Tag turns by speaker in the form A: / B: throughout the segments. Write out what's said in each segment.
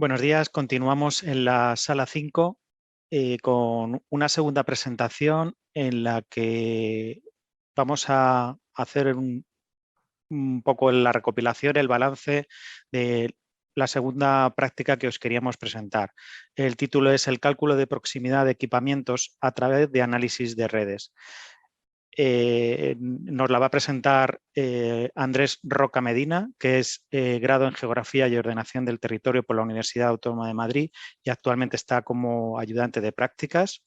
A: Buenos días, continuamos en la sala 5 con una segunda presentación en la que vamos a hacer un poco la recopilación, el balance de la segunda práctica que os queríamos presentar. El título es El cálculo de proximidad de equipamientos a través de análisis de redes. Nos la va a presentar Andrés Roca Medina, que es grado en Geografía y Ordenación del Territorio por la Universidad Autónoma de Madrid y actualmente está como ayudante de prácticas,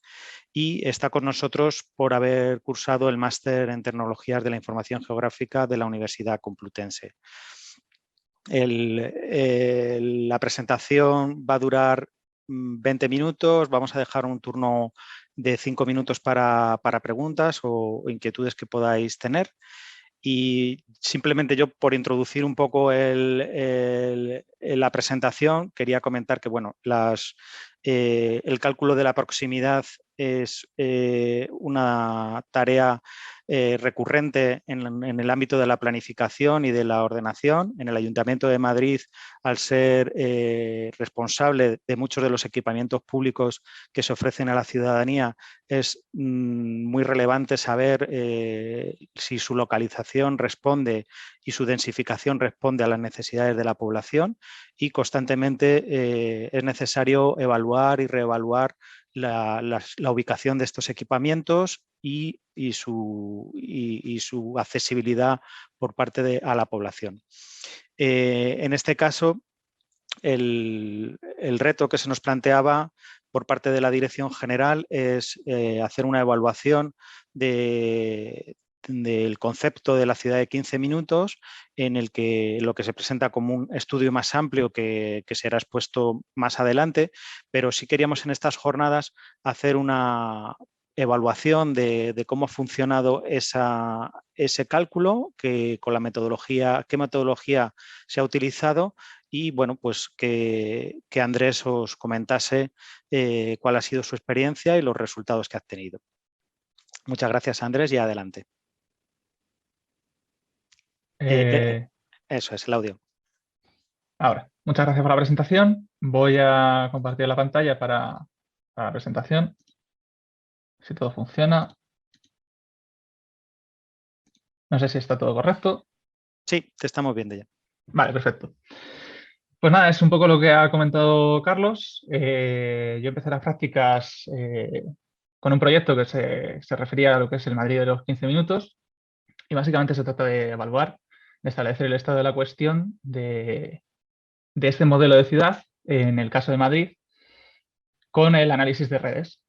A: y está con nosotros por haber cursado el máster en Tecnologías de la Información Geográfica de la Universidad Complutense. La presentación va a durar 20 minutos, vamos a dejar un turno de 5 minutos para preguntas o inquietudes que podáis tener. Y simplemente yo, por introducir un poco la presentación, quería comentar que bueno, el cálculo de la proximidad es una tarea recurrente en el ámbito de la planificación y de la ordenación. En el Ayuntamiento de Madrid, al ser responsable de muchos de los equipamientos públicos que se ofrecen a la ciudadanía, es muy relevante saber si su localización responde y su densificación responde a las necesidades de la población, y constantemente es necesario evaluar y reevaluar la ubicación de estos equipamientos y su accesibilidad por parte a la población. En este caso, el reto que se nos planteaba por parte de la Dirección General es hacer una evaluación del concepto de la ciudad de 15 minutos, en el que lo que se presenta como un estudio más amplio que será expuesto más adelante, pero sí queríamos en estas jornadas hacer una evaluación de cómo ha funcionado ese cálculo, con la metodología, qué metodología se ha utilizado, y bueno, pues que Andrés os comentase cuál ha sido su experiencia y los resultados que ha tenido. Muchas gracias, Andrés, y adelante. Eso es, el audio.
B: Ahora, muchas gracias por la presentación. Voy a compartir la pantalla para la presentación. Si todo funciona. No sé si está todo correcto.
A: Sí, te estamos viendo ya.
B: Vale, perfecto. Pues nada, es un poco lo que ha comentado Carlos. Yo empecé las prácticas con un proyecto que se refería a lo que es el Madrid de los 15 minutos, y básicamente se trata de evaluar, de establecer el estado de la cuestión de este modelo de ciudad, en el caso de Madrid, con el análisis de redes.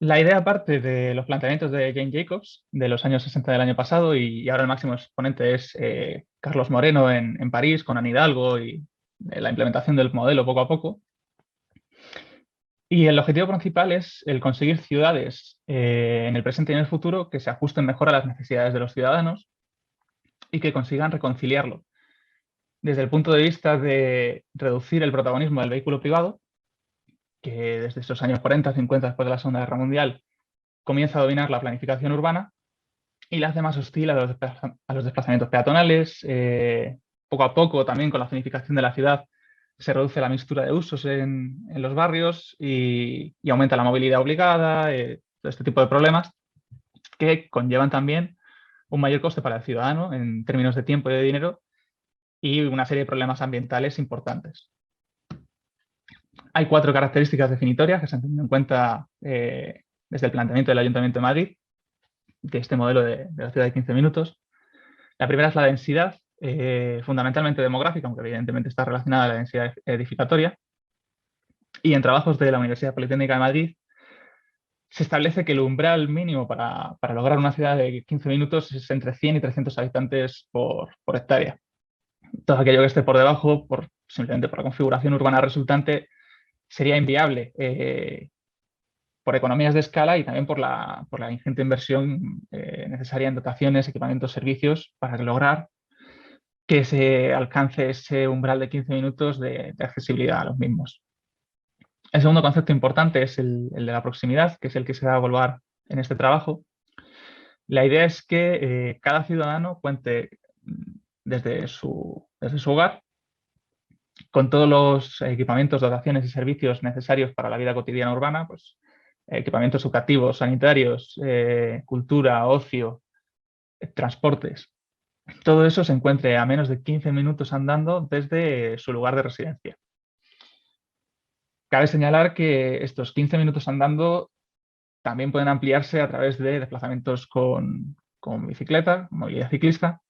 B: La idea parte de los planteamientos de Jane Jacobs de los años 60 del año pasado, y ahora el máximo exponente es Carlos Moreno en París con Anne Hidalgo, y la implementación del modelo poco a poco. Y el objetivo principal es el conseguir ciudades en el presente y en el futuro que se ajusten mejor a las necesidades de los ciudadanos y que consigan reconciliarlo desde el punto de vista de reducir el protagonismo del vehículo privado, que desde esos años 40, 50, después de la Segunda Guerra Mundial, comienza a dominar la planificación urbana y la hace más hostil a los desplazamientos peatonales. Poco a poco, también con la zonificación de la ciudad, se reduce la mixtura de usos en los barrios y aumenta la movilidad obligada, todo este tipo de problemas que conllevan también un mayor coste para el ciudadano en términos de tiempo y de dinero, y una serie de problemas ambientales importantes. Hay 4 características definitorias que se han tenido en cuenta desde el planteamiento del Ayuntamiento de Madrid de este modelo de la ciudad de 15 minutos. La primera es la densidad, fundamentalmente demográfica, aunque evidentemente está relacionada a la densidad edificatoria. Y en trabajos de la Universidad Politécnica de Madrid se establece que el umbral mínimo para lograr una ciudad de 15 minutos es entre 100 y 300 habitantes por hectárea. Todo aquello que esté por debajo, simplemente por la configuración urbana resultante, sería inviable por economías de escala y también por la ingente inversión necesaria en dotaciones, equipamientos, servicios para lograr que se alcance ese umbral de 15 minutos de accesibilidad a los mismos. El segundo concepto importante es el de la proximidad, que es el que se va a evaluar en este trabajo. La idea es que cada ciudadano cuente desde su hogar con todos los equipamientos, dotaciones y servicios necesarios para la vida cotidiana urbana, pues equipamientos educativos, sanitarios, cultura, ocio, transportes. Todo eso se encuentre a menos de 15 minutos andando desde su lugar de residencia. Cabe señalar que estos 15 minutos andando también pueden ampliarse a través de desplazamientos con bicicleta, movilidad ciclista,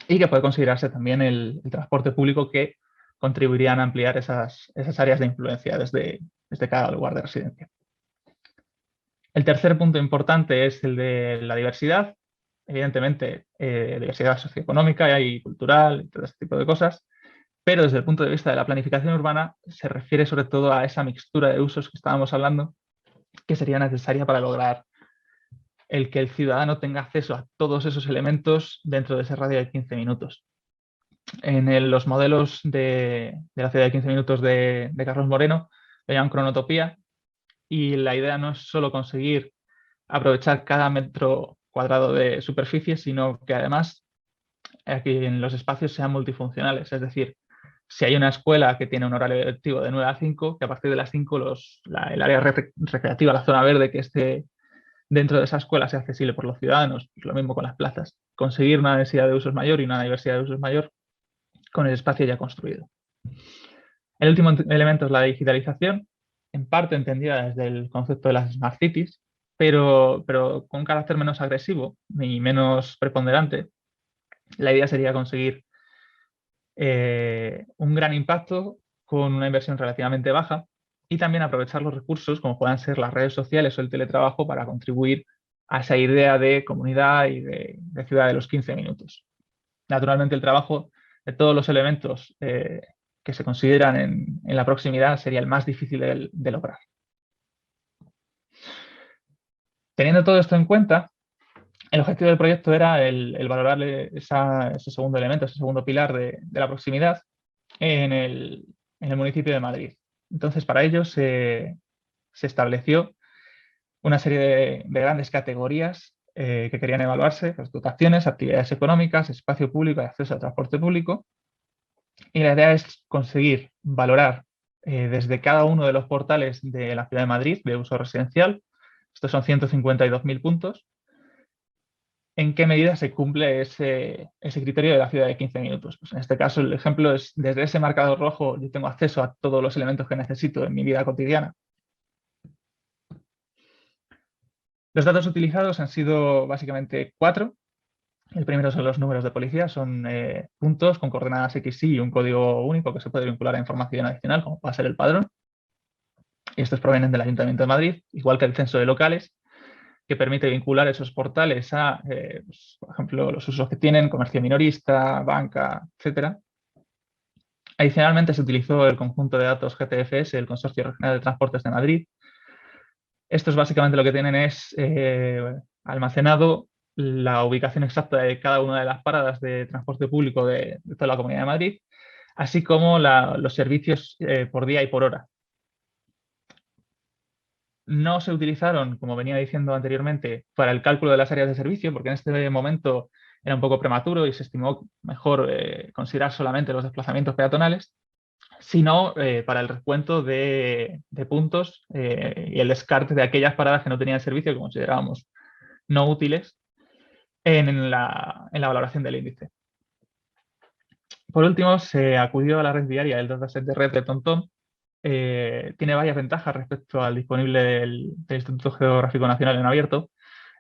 B: y que puede considerarse también el transporte público, que contribuirían a ampliar esas áreas de influencia desde cada lugar de residencia. El tercer punto importante es el de la diversidad. Evidentemente, diversidad socioeconómica y cultural y todo este tipo de cosas, pero desde el punto de vista de la planificación urbana se refiere sobre todo a esa mixtura de usos que estábamos hablando, que sería necesaria para lograr el que el ciudadano tenga acceso a todos esos elementos dentro de ese radio de 15 minutos. En los modelos de la ciudad de 15 minutos de Carlos Moreno, lo llaman cronotopía, y la idea no es solo conseguir aprovechar cada metro cuadrado de superficie, sino que además aquí en los espacios sean multifuncionales. Es decir, si hay una escuela que tiene un horario lectivo de 9 a 5, que a partir de las 5 el área recreativa, la zona verde que esté dentro de esa escuela sea accesible por los ciudadanos. Lo mismo con las plazas. Conseguir una densidad de usos mayor y una diversidad de usos mayor con el espacio ya construido. El último elemento es la digitalización, en parte entendida desde el concepto de las smart cities, pero con un carácter menos agresivo y menos preponderante. La idea sería conseguir un gran impacto con una inversión relativamente baja, y también aprovechar los recursos como puedan ser las redes sociales o el teletrabajo para contribuir a esa idea de comunidad y de ciudad de los 15 minutos. Naturalmente, el trabajo de todos los elementos que se consideran en la proximidad sería el más difícil de lograr. Teniendo todo esto en cuenta, el objetivo del proyecto era el valorarle ese segundo elemento, ese segundo pilar de la proximidad en el municipio de Madrid. Entonces, para ello se estableció una serie de grandes categorías que querían evaluarse: las dotaciones, actividades económicas, espacio público y acceso al transporte público. Y la idea es conseguir valorar desde cada uno de los portales de la ciudad de Madrid de uso residencial, estos son 152.000 puntos, en qué medida se cumple ese criterio de la ciudad de 15 minutos. Pues en este caso, el ejemplo es: desde ese marcador rojo yo tengo acceso a todos los elementos que necesito en mi vida cotidiana. Los datos utilizados han sido básicamente 4. El primero son los números de policía, son puntos con coordenadas XY y un código único que se puede vincular a información adicional, como puede ser el padrón. Y estos provienen del Ayuntamiento de Madrid, igual que el censo de locales, que permite vincular esos portales a, pues, por ejemplo, los usos que tienen: comercio minorista, banca, etc. Adicionalmente, se utilizó el conjunto de datos GTFS del Consorcio Regional de Transportes de Madrid. Estos básicamente lo que tienen es almacenado la ubicación exacta de cada una de las paradas de transporte público de toda la Comunidad de Madrid, así como los servicios por día y por hora. No se utilizaron, como venía diciendo anteriormente, para el cálculo de las áreas de servicio, porque en este momento era un poco prematuro y se estimó mejor considerar solamente los desplazamientos peatonales, sino para el recuento de puntos y el descarte de aquellas paradas que no tenían servicio, que considerábamos no útiles en la valoración del índice. Por último, se acudió a la red viaria. El dataset de red de TomTom tiene varias ventajas respecto al disponible del Instituto Geográfico Nacional en abierto.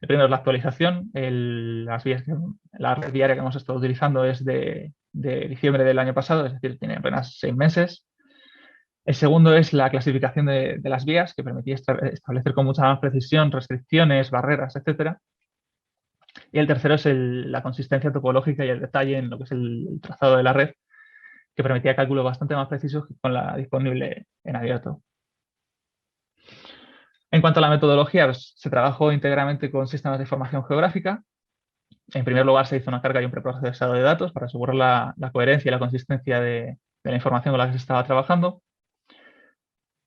B: El primero es la actualización. La red viaria que hemos estado utilizando es de diciembre del año pasado, es decir, tiene apenas 6 meses. El segundo es la clasificación de las vías, que permitía establecer con mucha más precisión restricciones, barreras, etc. Y el tercero es la consistencia topológica y el detalle en lo que es el trazado de la red, que permitía cálculos bastante más precisos que con la disponible en abierto. En cuanto a la metodología, pues, se trabajó íntegramente con sistemas de información geográfica. En primer lugar, se hizo una carga y un preprocesado de datos para asegurar la coherencia y la consistencia de la información con la que se estaba trabajando.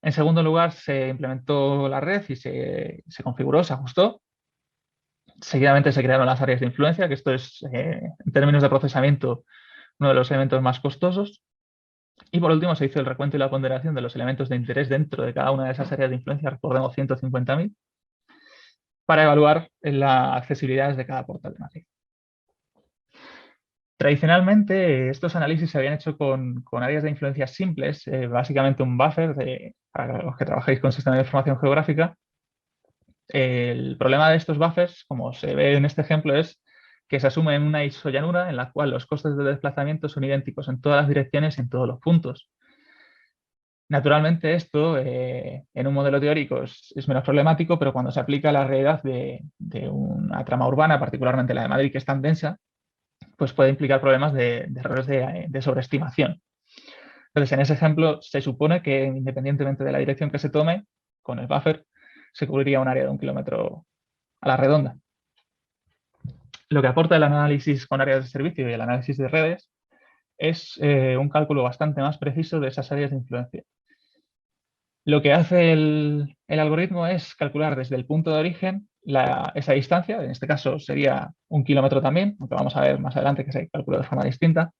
B: En segundo lugar, se implementó la red y se configuró, se ajustó. Seguidamente se crearon las áreas de influencia, que esto es, en términos de procesamiento, uno de los elementos más costosos. Y por último se hizo el recuento y la ponderación de los elementos de interés dentro de cada una de esas áreas de influencia, recordemos 150.000, para evaluar la accesibilidad de cada portal de Madrid. Tradicionalmente, estos análisis se habían hecho con áreas de influencia simples, básicamente un buffer para los que trabajáis con sistemas de información geográfica. El problema de estos buffers, como se ve en este ejemplo, es que se asume en una isollanura en la cual los costes de desplazamiento son idénticos en todas las direcciones y en todos los puntos. Naturalmente esto en un modelo teórico es menos problemático, pero cuando se aplica a la realidad de una trama urbana, particularmente la de Madrid, que es tan densa, pues puede implicar problemas de errores de sobreestimación. Entonces, en ese ejemplo, se supone que independientemente de la dirección que se tome, con el buffer, se cubriría un área de 1 kilómetro a la redonda. Lo que aporta el análisis con áreas de servicio y el análisis de redes es un cálculo bastante más preciso de esas áreas de influencia. Lo que hace el algoritmo es calcular desde el punto de origen esa distancia, en este caso sería 1 kilómetro también, aunque vamos a ver más adelante que se calcula de forma distinta,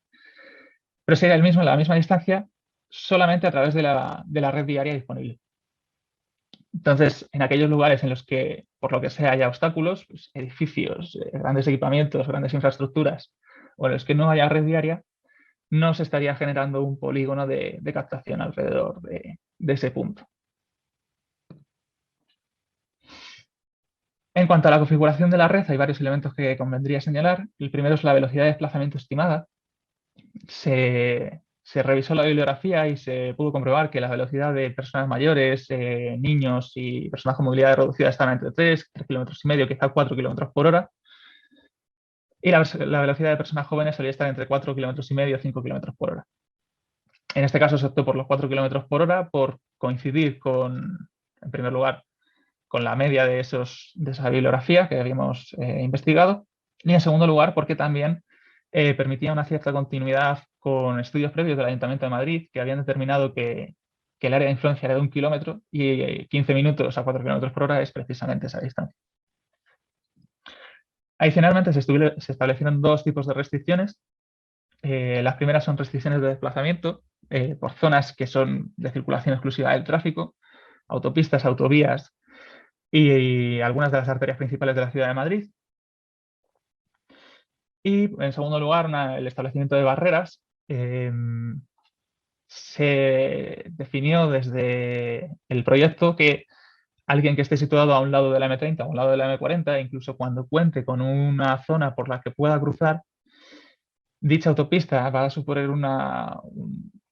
B: pero sería la misma distancia solamente a través de la red diaria disponible. Entonces, en aquellos lugares en los que, por lo que sea, haya obstáculos, pues, edificios, grandes equipamientos, grandes infraestructuras, o en los que no haya red diaria, no se estaría generando un polígono de captación alrededor de ese punto. En cuanto a la configuración de la red, hay varios elementos que convendría señalar. El primero es la velocidad de desplazamiento estimada. Se revisó la bibliografía y se pudo comprobar que la velocidad de personas mayores, niños y personas con movilidad reducida están entre 3 kilómetros y medio, quizá 4 kilómetros por hora. Y la velocidad de personas jóvenes solía estar entre 4 kilómetros y medio y 5 kilómetros por hora. En este caso se optó por los 4 kilómetros por hora por coincidir en primer lugar, con la media de esa bibliografía que habíamos investigado, y en segundo lugar porque también permitía una cierta continuidad con estudios previos del Ayuntamiento de Madrid que habían determinado que el área de influencia era de 1 kilómetro y 15 minutos a 4 kilómetros por hora es precisamente esa distancia. Adicionalmente se establecieron dos tipos de restricciones. Las primeras son restricciones de desplazamiento por zonas que son de circulación exclusiva del tráfico, autopistas, autovías y algunas de las arterias principales de la ciudad de Madrid. Y en segundo lugar, el establecimiento de barreras. Se definió desde el proyecto que alguien que esté situado a un lado de la M30, a un lado de la M40, incluso cuando cuente con una zona por la que pueda cruzar, dicha autopista va a suponer una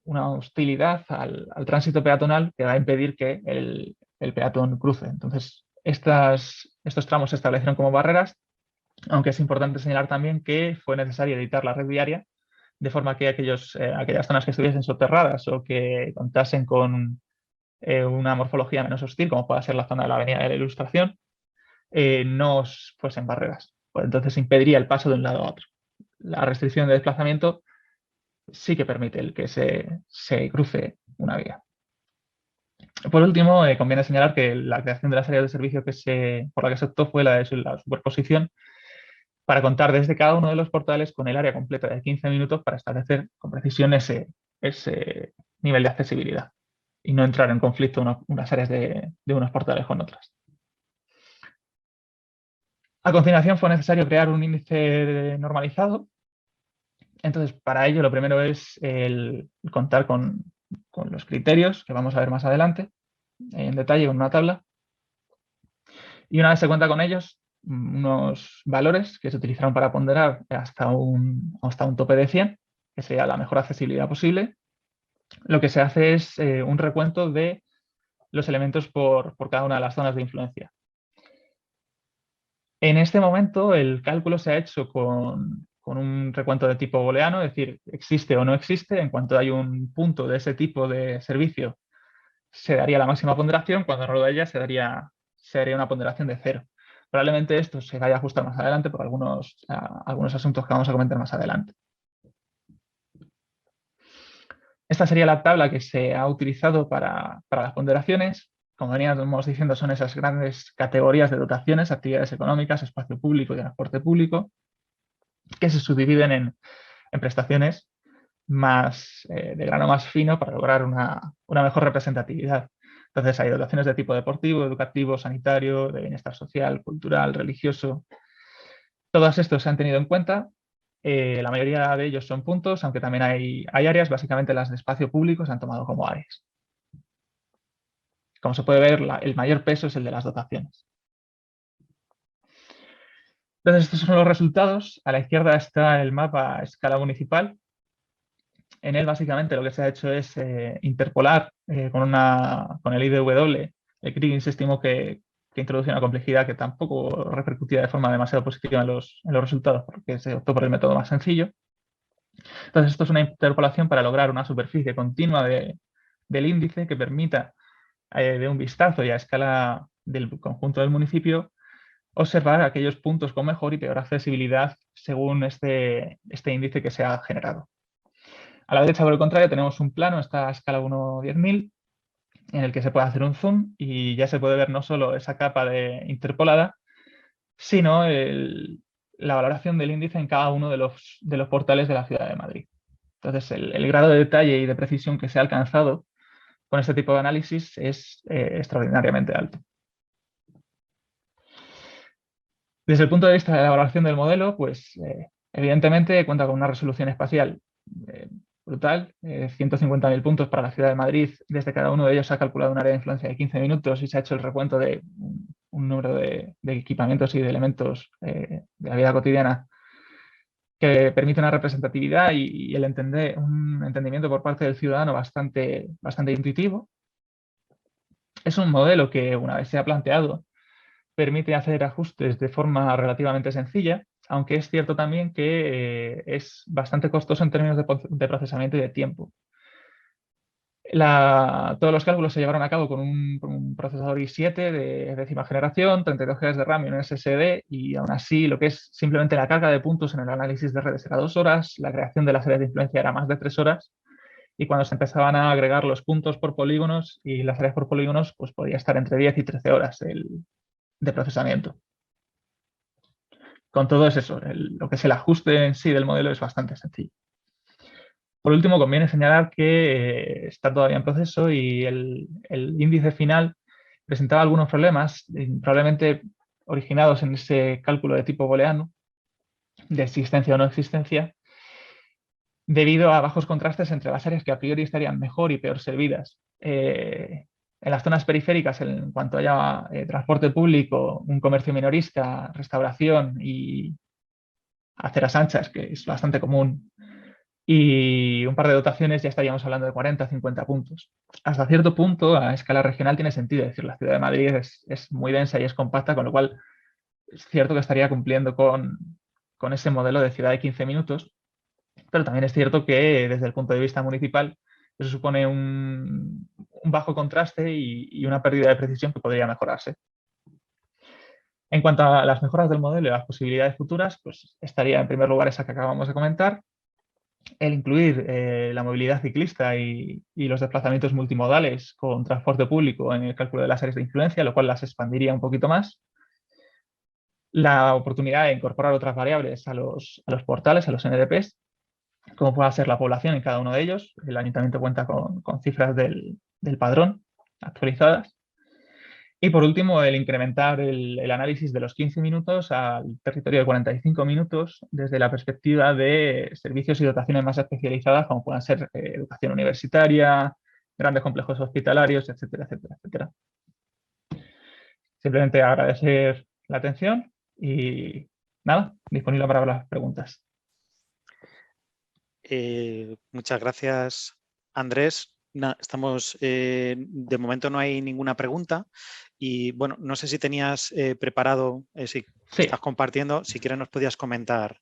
B: hostilidad al tránsito peatonal que va a impedir que el peatón cruce. Entonces, estos tramos se establecieron como barreras, aunque es importante señalar también que fue necesario editar la red viaria de forma que aquellas zonas que estuviesen soterradas o que contasen con una morfología menos hostil, como pueda ser la zona de la Avenida de la Ilustración, no fuesen barreras. Pues entonces impediría el paso de un lado a otro. La restricción de desplazamiento sí que permite el que se cruce una vía. Por último, conviene señalar que la creación de las áreas de servicio por la que se optó fue la de la superposición para contar desde cada uno de los portales con el área completa de 15 minutos para establecer con precisión ese nivel de accesibilidad y no entrar en conflicto unas áreas de unos portales con otras. A continuación fue necesario crear un índice normalizado. Entonces, para ello lo primero es el contar con los criterios que vamos a ver más adelante en detalle con una tabla. Y una vez se cuenta con ellos, unos valores que se utilizaron para ponderar hasta un tope de 100, que sería la mejor accesibilidad posible. Lo que se hace es un recuento de los elementos por cada una de las zonas de influencia. En este momento el cálculo se ha hecho con un recuento de tipo booleano, es decir, existe o no existe. En cuanto hay un punto de ese tipo de servicio, se daría la máxima ponderación, cuando no lo haya se daría una ponderación de 0. Probablemente esto se vaya a ajustar más adelante por algunos asuntos que vamos a comentar más adelante. Esta sería la tabla que se ha utilizado para las ponderaciones. Como veníamos diciendo, son esas grandes categorías de dotaciones, actividades económicas, espacio público y transporte público, que se subdividen en prestaciones más de grano más fino para lograr una mejor representatividad. Entonces hay dotaciones de tipo deportivo, educativo, sanitario, de bienestar social, cultural, religioso. Todos estos se han tenido en cuenta. La mayoría de ellos son puntos, aunque también hay áreas, básicamente las de espacio público se han tomado como áreas. Como se puede ver, el mayor peso es el de las dotaciones. Entonces, estos son los resultados. A la izquierda está el mapa a escala municipal. En él, básicamente, lo que se ha hecho es interpolar con el IDW. El Kriging se estimó que introduce una complejidad que tampoco repercutía de forma demasiado positiva en los resultados, porque se optó por el método más sencillo. Entonces, esto es una interpolación para lograr una superficie continua del índice que permita, de un vistazo y a escala del conjunto del municipio, observar aquellos puntos con mejor y peor accesibilidad según este índice que se ha generado. A la derecha, por el contrario, tenemos un plano, esta escala 1/10.000, en el que se puede hacer un zoom y ya se puede ver no solo esa capa interpolada, sino la valoración del índice en cada uno de los portales de la ciudad de Madrid. Entonces, el grado de detalle y de precisión que se ha alcanzado con este tipo de análisis es extraordinariamente alto. Desde el punto de vista de la evaluación del modelo, pues evidentemente cuenta con una resolución espacial brutal, 150.000 puntos para la ciudad de Madrid. Desde cada uno de ellos se ha calculado un área de influencia de 15 minutos y se ha hecho el recuento de un número de equipamientos y de elementos de la vida cotidiana que permite una representatividad y un entendimiento por parte del ciudadano bastante intuitivo. Es un modelo que, una vez se ha planteado, permite hacer ajustes de forma relativamente sencilla, aunque es cierto también que es bastante costoso en términos de procesamiento y de tiempo. Todos los cálculos se llevaron a cabo con un procesador i7 de 10ª generación, 32 GB de RAM y un SSD, y aún así lo que es simplemente la carga de puntos en el análisis de redes era 2 horas, la creación de las áreas de influencia era más de 3 horas, y cuando se empezaban a agregar los puntos por polígonos y las áreas por polígonos, pues podía estar entre 10 y 13 horas de procesamiento. Con todo es eso, lo que es el ajuste en sí del modelo es bastante sencillo. Por último, conviene señalar que está todavía en proceso y el índice final presentaba algunos problemas, probablemente originados en ese cálculo de tipo booleano, de existencia o no existencia, debido a bajos contrastes entre las áreas que a priori estarían mejor y peor servidas. En las zonas periféricas, en cuanto haya transporte público, un comercio minorista, restauración y aceras anchas, que es bastante común, y un par de dotaciones, ya estaríamos hablando de 40 50 puntos. Hasta cierto punto, a escala regional tiene sentido, es decir, la ciudad de Madrid es muy densa y es compacta, con lo cual es cierto que estaría cumpliendo con ese modelo de ciudad de 15 minutos, pero también es cierto que desde el punto de vista municipal eso supone un bajo contraste y una pérdida de precisión que podría mejorarse. En cuanto a las mejoras del modelo y las posibilidades futuras, pues estaría en primer lugar esa que acabamos de comentar, el incluir la movilidad ciclista y los desplazamientos multimodales con transporte público en el cálculo de las áreas de influencia, lo cual las expandiría un poquito más. La oportunidad de incorporar otras variables a los portales, a los NDPs, como pueda ser la población en cada uno de ellos. El ayuntamiento cuenta con cifras del padrón actualizadas. Y por último, el incrementar el análisis de los 15 minutos al territorio de 45 minutos desde la perspectiva de servicios y dotaciones más especializadas, como puedan ser educación universitaria, grandes complejos hospitalarios, etcétera, etcétera, etcétera. Simplemente agradecer la atención y nada, disponible para las preguntas.
A: Muchas gracias, Andrés. Estamos, de momento no hay ninguna pregunta y bueno, no sé si tenías preparado, si
B: Sí.
A: estás compartiendo, si quieres nos podías comentar.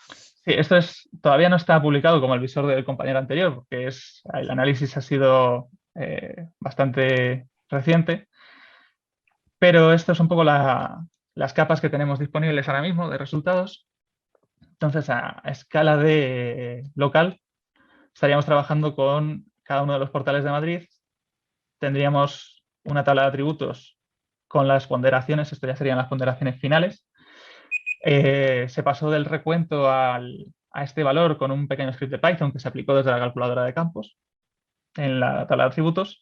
B: Sí, esto todavía no está publicado como el visor del compañero anterior, porque el análisis ha sido bastante reciente, pero esto es un poco las capas que tenemos disponibles ahora mismo de resultados. Entonces, a escala de local, estaríamos trabajando con cada uno de los portales de Madrid. Tendríamos una tabla de atributos con las ponderaciones, esto ya serían las ponderaciones finales. Se pasó del recuento al a este valor con un pequeño script de Python que se aplicó desde la calculadora de campos en la tabla de atributos.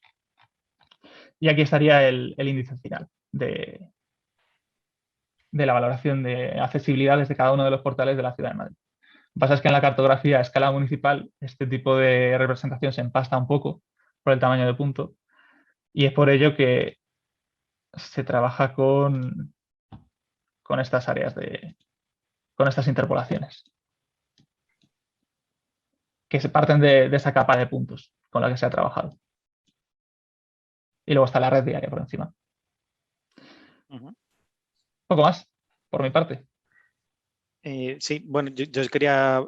B: Y aquí estaría el índice final de la valoración de accesibilidades de cada uno de los portales de la ciudad de Madrid. Lo que pasa es que en la cartografía a escala municipal este tipo de representación se empasta un poco por el tamaño de punto y es por ello que se trabaja con estas áreas con estas interpolaciones, que se parten de esa capa de puntos con la que se ha trabajado. Y luego está la red diaria por encima. Poco más, por mi parte.
A: Sí, bueno, yo quería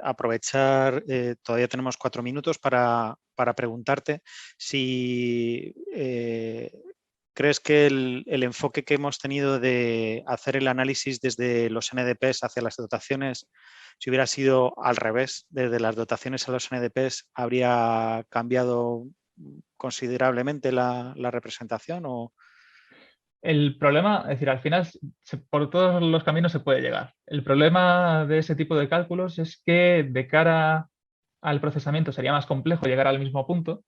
A: aprovechar, todavía tenemos 4 minutos para preguntarte si crees que el enfoque que hemos tenido de hacer el análisis desde los NDPs hacia las dotaciones, si hubiera sido al revés, desde las dotaciones a los NDPs, ¿habría cambiado considerablemente la representación? O...
B: El problema, es decir, al final por todos los caminos se puede llegar. El problema de ese tipo de cálculos es que de cara al procesamiento sería más complejo llegar al mismo punto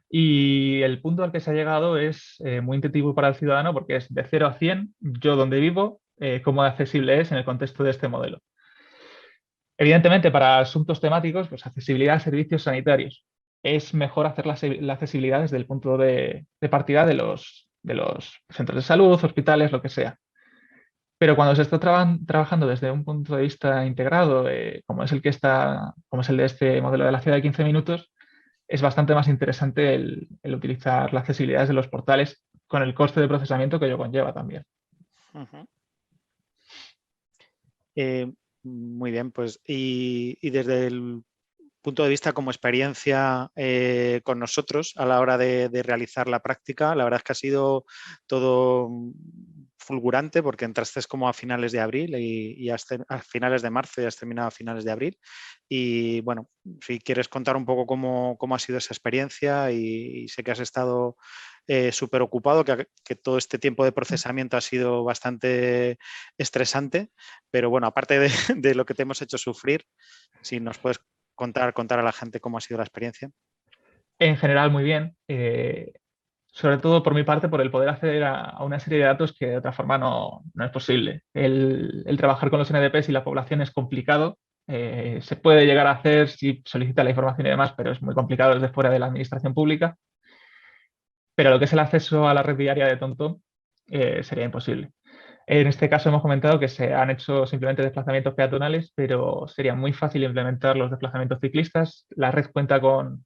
B: y el punto al que se ha llegado es muy intuitivo para el ciudadano porque es de 0 a 100, yo donde vivo, cómo accesible es en el contexto de este modelo. Evidentemente, para asuntos temáticos, pues accesibilidad a servicios sanitarios. Es mejor hacer la accesibilidad desde el punto de partida de los centros de salud, hospitales, lo que sea. Pero cuando se está trabajando desde un punto de vista integrado, como es como es el de este modelo de la ciudad de 15 minutos, es bastante más interesante el utilizar las accesibilidades de los portales con el coste de procesamiento que ello conlleva también.
A: Muy bien, pues y desde el punto de vista como experiencia con nosotros a la hora de realizar la práctica, la verdad es que ha sido todo fulgurante porque entraste como a finales de abril y a finales de marzo y has terminado a finales de abril. Y bueno, si quieres contar un poco cómo ha sido esa experiencia y sé que has estado súper ocupado, que todo este tiempo de procesamiento ha sido bastante estresante, pero bueno, aparte de lo que te hemos hecho sufrir, si nos puedes contar a la gente cómo ha sido la experiencia.
B: En general, muy bien. Sobre todo por mi parte, por el poder acceder a una serie de datos que de otra forma no es posible. El trabajar con los NDPs y la población es complicado. Se puede llegar a hacer si solicita la información y demás, pero es muy complicado desde fuera de la administración pública. Pero lo que es el acceso a la red diaria de TomTom sería imposible. En este caso hemos comentado que se han hecho simplemente desplazamientos peatonales, pero sería muy fácil implementar los desplazamientos ciclistas. La red cuenta con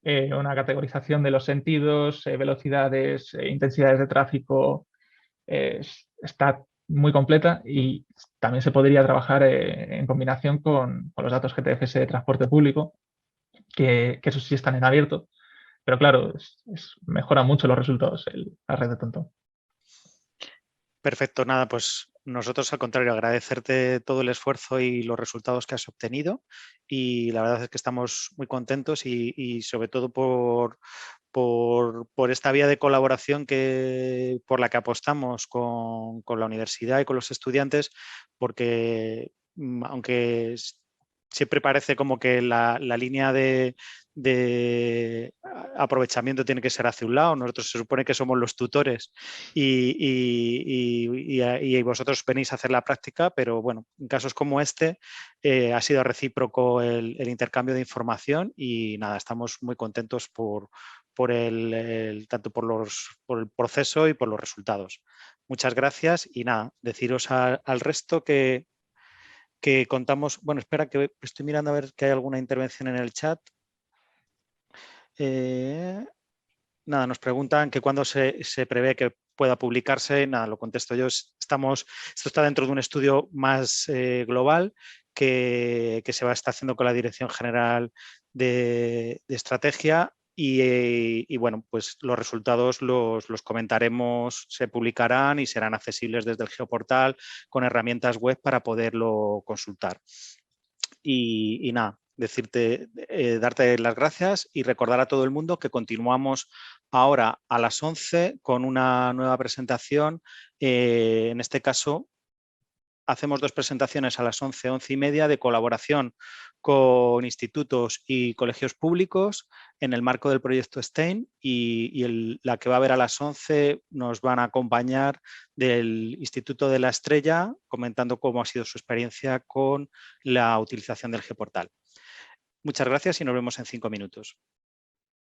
B: una categorización de los sentidos, velocidades, intensidades de tráfico. Está muy completa y también se podría trabajar en combinación con los datos GTFS de transporte público, que esos sí están en abierto. Pero claro, mejora mucho los resultados la red de TomTom.
A: Perfecto, nada, pues nosotros al contrario, agradecerte todo el esfuerzo y los resultados que has obtenido y la verdad es que estamos muy contentos y sobre todo por esta vía de colaboración por la que apostamos con la universidad y con los estudiantes, porque aunque siempre parece como que la línea de aprovechamiento tiene que ser hacia un lado. Nosotros se supone que somos los tutores y vosotros venís a hacer la práctica, pero bueno, en casos como este ha sido recíproco el intercambio de información y nada, estamos muy contentos tanto por el proceso y por los resultados. Muchas gracias y nada, deciros al resto que contamos, bueno, espera que estoy mirando a ver que hay alguna intervención en el chat. Nada, nos preguntan que cuándo se prevé que pueda publicarse. Nada, lo contesto yo. Esto está dentro de un estudio más global que se está haciendo con la Dirección General de Estrategia y bueno, pues los resultados los comentaremos, se publicarán y serán accesibles desde el Geoportal con herramientas web para poderlo consultar. Y nada, darte las gracias y recordar a todo el mundo que continuamos ahora a las 11 con una nueva presentación, en este caso hacemos 2 presentaciones a las 11, 11:30 de colaboración con institutos y colegios públicos en el marco del proyecto STEIN y la que va a haber a las 11 nos van a acompañar del Instituto de la Estrella comentando cómo ha sido su experiencia con la utilización del Gportal. Muchas gracias y nos vemos en 5 minutos.